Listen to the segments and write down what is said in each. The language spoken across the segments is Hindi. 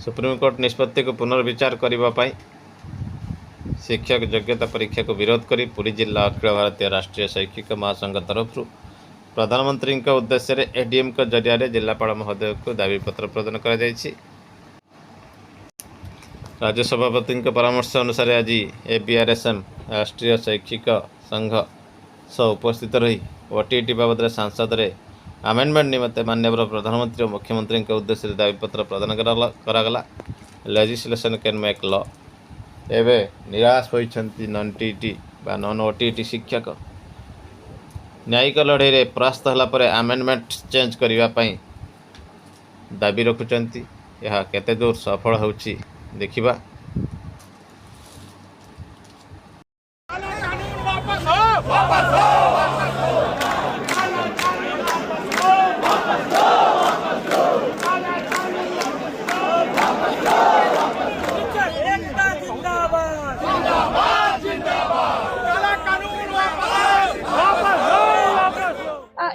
सुप्रीमकोर्ट निष्पत्ति को पुनर्विचार करने शिक्षक योग्यता परीक्षा को विरोध करी पुरी जिला अखिल भारतीय राष्ट्रीय शैक्षिक महासंघ तरफ प्रधानमंत्री उद्देश्य एडीएम जरिया जिलापाल महोदय को दाबीपत्र प्रदान कर राज्य सभापति परामर्श अनुसार आज एबीआरएसएम राष्ट्रीय शैक्षिक संघ सह उपस्थित रही ओटीटी बाबद सांसद रे आमेंडमेंट निमंते माननीय प्रधानमंत्री और मुख्यमंत्री उद्देश्य दाबीपत्र प्रदान करागला। Legislation can make law. एवं निराश होती नॉन टीटी बा नॉन ओटीटी शिक्षक न्यायिक लड़े परास्त होगापर आमेंडमेंट चेंज करने दाबी रखुंट। यह केते दूर सफल होउछि देखिबा।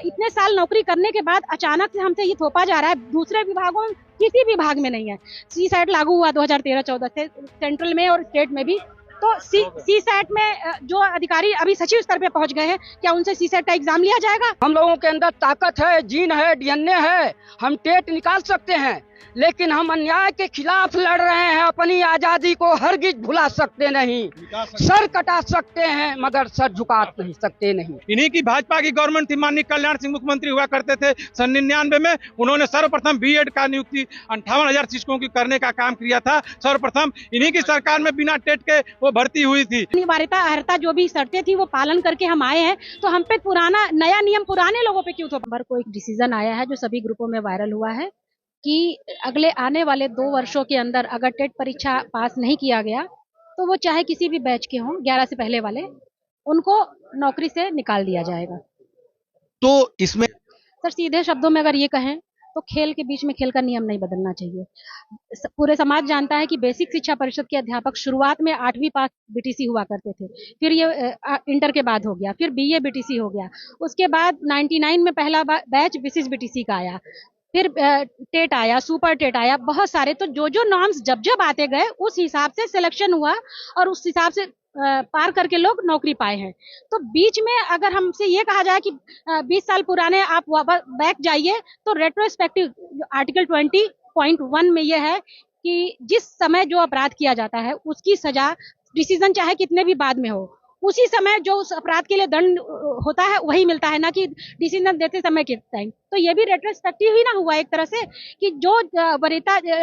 इतने साल नौकरी करने के बाद अचानक से हमसे ये थोपा जा रहा है। दूसरे विभागों किसी विभाग में नहीं है। सी सैट लागू हुआ 2013-14 से सेंट्रल में और स्टेट में भी। तो सी सैट में जो अधिकारी अभी सचिव स्तर पे पहुंच गए हैं, क्या उनसे सी सैट का एग्जाम लिया जाएगा? हम लोगों के अंदर ताकत है, जीन है, डीएनए है, हम टेट निकाल सकते हैं, लेकिन हम अन्याय के खिलाफ लड़ रहे हैं। अपनी आजादी को हरगिज भुला सकते नहीं। सर कटा सकते हैं मगर सर झुका नहीं सकते नहीं। इन्हीं की भाजपा की गवर्नमेंट थी। माननीय कल्याण सिंह मुख्यमंत्री हुआ करते थे सन 99 में। उन्होंने सर्वप्रथम बीएड का नियुक्ति 58,000 शिक्षकों की करने का काम किया था। सर्वप्रथम इन्हीं की सरकार में बिना टेट के वो भर्ती हुई थी। अनिवार्यता अर्हता जो भी शर्तें थी वो पालन करके हम आए हैं, तो हम पे पुराना नया नियम पुराने लोगों पे क्यों थोपा? को एक डिसीजन आया है जो सभी ग्रुपों में वायरल हुआ है कि अगले आने वाले 2 वर्षों के अंदर अगर टेट परीक्षा पास नहीं किया गया तो वो चाहे किसी भी बैच के हों, 11 से पहले वाले, उनको नौकरी से निकाल दिया जाएगा। तो इसमें सर सीधे शब्दों में अगर ये कहें तो खेल के बीच में खेल का नियम नहीं बदलना चाहिए। पूरे समाज जानता है कि बेसिक शिक्षा परिषद के अध्यापक शुरुआत में 8वीं पास बीटीसी हुआ करते थे, फिर ये इंटर के बाद हो गया, फिर बीए बीटीसी हो गया, उसके बाद 99 में पहला बैच विशिष्ट बीटीसी का आया, फिर टेट आया, सुपर टेट आया, बहुत सारे। तो जो जो नॉर्म्स जब जब आते गए उस हिसाब से सिलेक्शन हुआ और उस हिसाब से पार करके लोग नौकरी पाए हैं। तो बीच में अगर हमसे ये कहा जाए कि 20 साल पुराने आप बैक जाइए, तो रेट्रोस्पेक्टिव आर्टिकल 20.1 में ये है कि जिस समय जो अपराध किया जाता है उसकी सजा, डिसीजन चाहे कितने भी बाद में हो, उसी समय जो उस अपराध के लिए दंड होता है वही मिलता है, ना कि डिसीजन देते समय के टाइम। तो ये भी रेट्रोस्पेक्टिव ही ना हुआ एक तरह से कि जो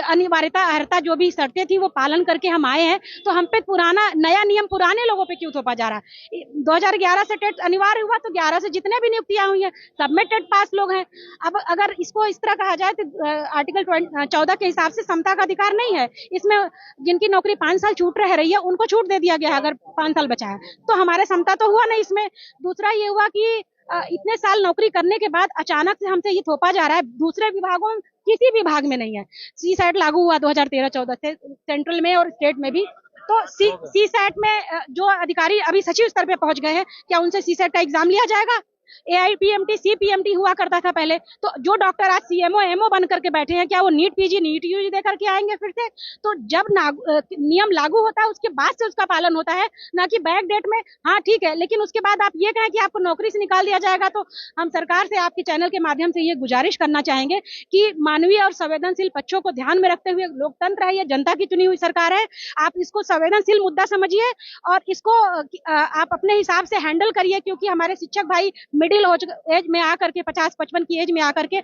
अनिवार्यता अर्हता जो भी शर्तें थी वो पालन करके हम आए हैं, तो हम पे पुराना नया नियम पुराने लोगों पे क्यों थोपा जा रहा है? 2011 से टेट अनिवार्य हुआ तो 11 से जितने भी नियुक्तियां हुई हैं सब में टेट पास लोग हैं। अब अगर इसको इस तरह कहा जाए तो आर्टिकल 14 के हिसाब से समता का अधिकार नहीं है। इसमें जिनकी नौकरी 5 साल छूट रह रही है उनको छूट दे दिया गया है अगर 5 साल बचा है, तो हमारे समता तो हुआ नहीं इसमें। दूसरा ये हुआ कि इतने साल नौकरी करने के बाद अचानक से हमसे ये थोपा जा रहा है। दूसरे विभागों किसी विभाग में नहीं है। सी सैट लागू हुआ 2013-14 से सेंट्रल में और स्टेट में भी। तो सी सैट में जो अधिकारी अभी सचिव स्तर पे पहुंच गए हैं, क्या उनसे सी सैट का एग्जाम लिया जाएगा? AIPMT CPMT हुआ करता था पहले, तो जो डॉक्टर आज CMO MO बन करके बैठे हैं, क्या वो नीट PG नीट UG दे करके आएंगे फिर से? तो जब नियम लागू होता है उसके बाद से उसका पालन होता है, ना कि बैक डेट में। हाँ ठीक है, लेकिन उसके बाद आप ये कहें कि आपको नौकरी से निकाल दिया जाएगा। तो हम सरकार से आपके चैनल के माध्यम से ये गुजारिश करना चाहेंगे कि मानवीय और संवेदनशील पक्षों को ध्यान में रखते हुए, लोकतंत्र है, ये जनता की चुनी हुई सरकार है, आप इसको संवेदनशील मुद्दा समझिए और इसको आप अपने हिसाब से हैंडल करिए, क्योंकि हमारे शिक्षक भाई मिडिल एज में आकर के 50-55 की एज में आकर के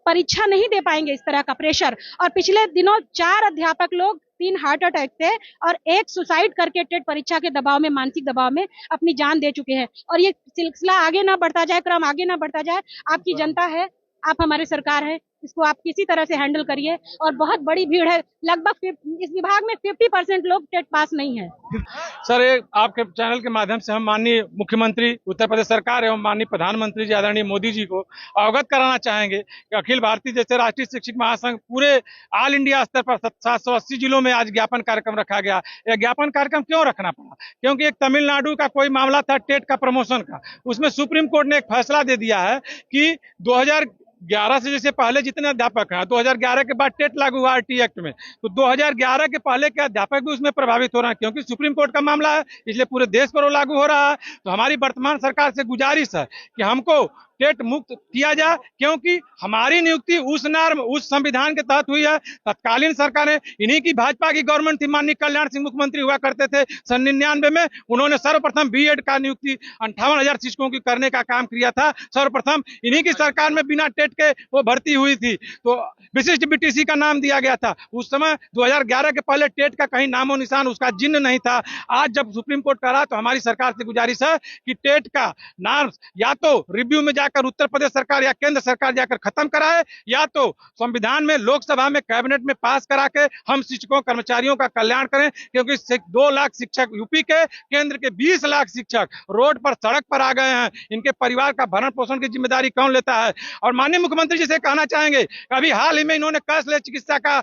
परीक्षा नहीं दे पाएंगे इस तरह का प्रेशर। और पिछले दिनों 4 अध्यापक लोग 3 हार्ट अटैक से और 1 सुसाइड करके टेट परीक्षा के दबाव में, मानसिक दबाव में अपनी जान दे चुके हैं। और ये सिलसिला आगे ना बढ़ता जाए, क्रम आगे ना बढ़ता जाए। आपकी जनता है, आप हमारी सरकार है, इसको आप किसी तरह से हैंडल करिए। और बहुत बड़ी भीड़ है, लगभग इस विभाग में 50% लोग टेट पास नहीं है। सर आपके चैनल के माध्यम से हम माननीय मुख्यमंत्री उत्तर प्रदेश सरकार एवं माननीय प्रधानमंत्री जी आदरणीय मोदी जी को अवगत कराना चाहेंगे कि अखिल भारतीय जैसे राष्ट्रीय शिक्षक महासंघ पूरे ऑल इंडिया स्तर पर 780 जिलों में आज ज्ञापन कार्यक्रम रखा गया। यह ज्ञापन कार्यक्रम क्यों रखना पड़ा? क्योंकि एक तमिलनाडु का कोई मामला था टेट का प्रमोशन का, उसमें सुप्रीम कोर्ट ने एक फैसला दे दिया है कि 2011 से जैसे पहले जितने अध्यापक हैं, 2011 के बाद टेट लागू हुआ आरटी एक्ट में, तो 2011 के पहले के अध्यापक भी उसमें प्रभावित हो रहे हैं, क्योंकि सुप्रीम कोर्ट का मामला है, इसलिए पूरे देश पर वो लागू हो रहा है। तो हमारी वर्तमान सरकार से गुजारिश है कि हमको टेट मुक्त किया जाए, क्योंकि हमारी नियुक्ति उस नॉर्म, उस संविधान के तहत हुई है। तत्कालीन सरकार है, इन्हीं की भाजपा की गवर्नमेंट थी, माननीय कल्याण सिंह मुख्यमंत्री हुआ करते थे सन 99 में। उन्होंने सर्वप्रथम बीएड का नियुक्ति 58,000 शिक्षकों की करने का काम किया था। सर्वप्रथम इन्हीं की सरकार में बिना टेट के वो भर्ती हुई थी, तो विशिष्ट बीटीसी का नाम दिया गया था। उस समय 2011 के पहले टेट का कहीं नामो निशान, उसका चिन्ह नहीं था। आज जब सुप्रीम कोर्ट करा, तो हमारी सरकार से गुजारिश है कि टेट का नाम या तो रिव्यू में जाकर उत्तर प्रदेश सरकार या केंद्र सरकार जाकर खत्म कराए, या तो संविधान में, लोकसभा में, कैबिनेट में पास करा के हम शिक्षकों कर्मचारियों का कल्याण करें, क्योंकि 2 लाख शिक्षक यूपी के, केंद्र के 20 लाख शिक्षक रोड पर, सड़क पर आ गए हैं। इनके परिवार का भरण पोषण की जिम्मेदारी कौन लेता है? और माननीय मुख्यमंत्री जी से कहना चाहेंगे, अभी हाल ही में इन्होंने कैशलेस चिकित्सा का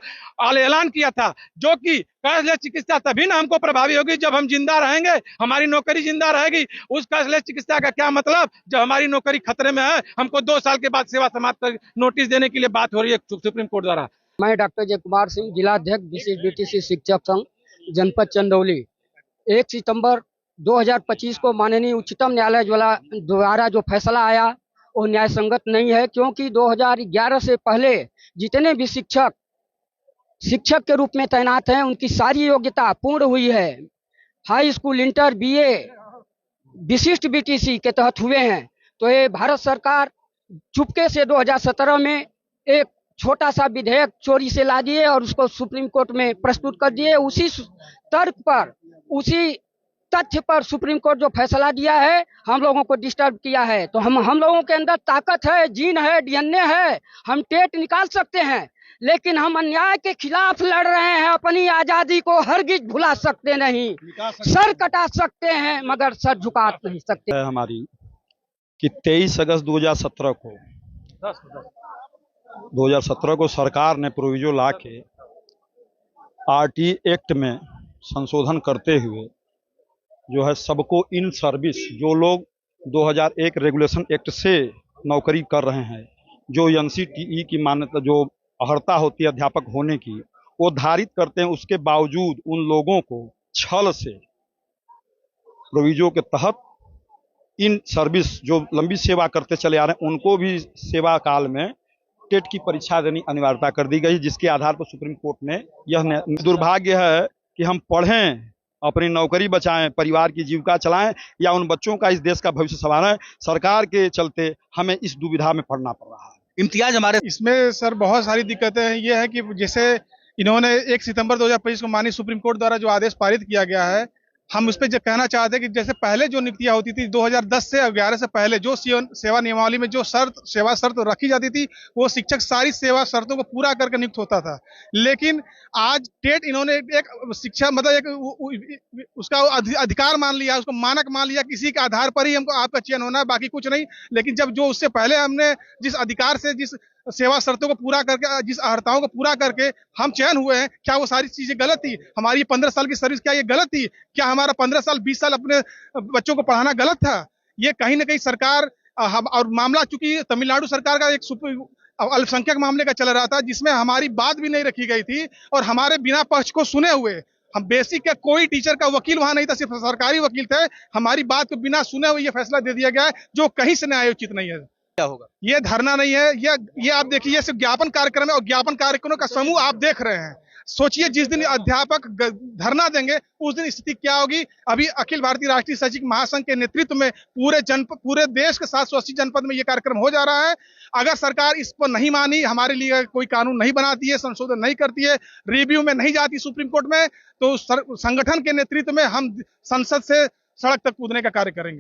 ऐलान किया था, जो कि कैशलेस चिकित्सा तभी ना हमको प्रभावी होगी जब हम जिंदा रहेंगे, हमारी नौकरी जिंदा रहेगी। उस कैशलेस चिकित्सा का क्या मतलब जब हमारी नौकरी खतरे में है? हमको 2 साल के बाद सेवा समाप्त कर नोटिस देने के लिए बात हो रही है सुप्रीम कोर्ट द्वारा। मैं डॉक्टर जय कुमार सिंह, जिलाध्यक्ष विशिष्ट बीटीसी शिक्षक संघ जनपद चंदौली। 1 सितंबर 2025 को माननीय उच्चतम न्यायालय द्वारा जो फैसला आया वो न्याय संगत नहीं है, क्योंकि 2011 से पहले जितने भी शिक्षक के रूप में तैनात हैं, उनकी सारी योग्यता पूर्ण हुई है। हाई स्कूल, इंटर, बीए विशिष्ट बीटीसी के तहत हुए हैं। तो ये भारत सरकार चुपके से 2017 में एक छोटा सा विधेयक चोरी से ला दिए और उसको सुप्रीम कोर्ट में प्रस्तुत कर दिए। उसी तर्क पर, उसी तथ्य पर सुप्रीम कोर्ट जो फैसला दिया है, हम लोगों को डिस्टर्ब किया है। तो हम लोगों के अंदर ताकत है, जीन है, डीएनए है, हम टेट निकाल सकते हैं, लेकिन हम अन्याय के खिलाफ लड़ रहे हैं। अपनी आजादी को हरगिज भुला सकते नहीं। सर कटा सकते हैं मगर सर झुका नहीं सकते। हमारी कि 23 अगस्त 2017 को सरकार ने प्रोविजो ला के आरटी एक्ट में संशोधन करते हुए जो है सबको इन सर्विस, जो लोग 2001 रेगुलेशन एक्ट से नौकरी कर रहे हैं, जो एनसीटीई की मान्यता, जो अर्हता होती है अध्यापक होने की, वो धारित करते हैं। उसके बावजूद उन लोगों को छल से प्रोविजो के तहत इन सर्विस जो लंबी सेवा करते चले आ रहे हैं, उनको भी सेवा काल में टेट की परीक्षा देनी अनिवार्यता कर दी गई, जिसके आधार पर सुप्रीम कोर्ट ने यह दुर्भाग्य है कि हम पढ़ें, अपनी नौकरी बचाएं, परिवार की जीविका चलाएं, या उन बच्चों का, इस देश का भविष्य संवारें। सरकार के चलते हमें इस दुविधा में पड़ना पड़ रहा है। इम्तियाज हमारे इसमें सर बहुत सारी दिक्कतें हैं। ये है कि जैसे इन्होंने 1 सितंबर 2025 को माननीय सुप्रीम कोर्ट द्वारा जो आदेश पारित किया गया है, हम उस पर जो कहना चाहते हैं कि जैसे पहले जो नियुक्तियां होती थी 2010 से 11 से पहले, जो सेवा नियमावली में जो सेवा शर्त रखी जाती थी, वो शिक्षक सारी सेवा शर्तों को पूरा करके नियुक्त होता था। लेकिन आज टेट इन्होंने एक शिक्षा, मतलब एक उसका अधिकार मान लिया, उसको मानक मान लिया, किसी के आधार पर ही हमको आपका चयन होना है, बाकी कुछ नहीं। लेकिन जब जो उससे पहले हमने जिस अधिकार से, जिस सेवा शर्तों को पूरा करके, जिस अर्हताओं को पूरा करके हम चयन हुए हैं, क्या वो सारी चीजें गलत थी? हमारी 15 साल की सर्विस क्या ये गलत थी? क्या हमारा 15 साल 20 साल अपने बच्चों को पढ़ाना गलत था? ये कहीं ना कहीं सरकार हम, और मामला चूंकि तमिलनाडु सरकार का एक अल्पसंख्यक मामले का चल रहा था, जिसमें हमारी बात भी नहीं रखी गई थी और हमारे बिना पक्ष को सुने हुए, हम बेसिक का कोई टीचर का वकील वहां नहीं था, सिर्फ सरकारी वकील थे, हमारी बात को बिना सुने हुए ये फैसला दे दिया गया है, जो कहीं से न्यायोचित नहीं है। क्या होगा? ये धरना नहीं है, ये आप देखिए, ये सिर्फ ज्ञापन कार्यक्रम है और ज्ञापन कार्यक्रमों का समूह आप देख रहे हैं। सोचिए जिस दिन अध्यापक धरना देंगे उस दिन स्थिति क्या होगी। अभी अखिल भारतीय राष्ट्रीय शैक्षिक महासंघ के नेतृत्व में पूरे देश के 780 जनपद में ये कार्यक्रम हो जा रहा है। अगर सरकार इस पर नहीं मानी, हमारे लिए कोई कानून नहीं बनाती है, संशोधन नहीं करती है, रिव्यू में नहीं जाती सुप्रीम कोर्ट में, तो संगठन के नेतृत्व में हम संसद से सड़क तक कूदने का कार्य करेंगे।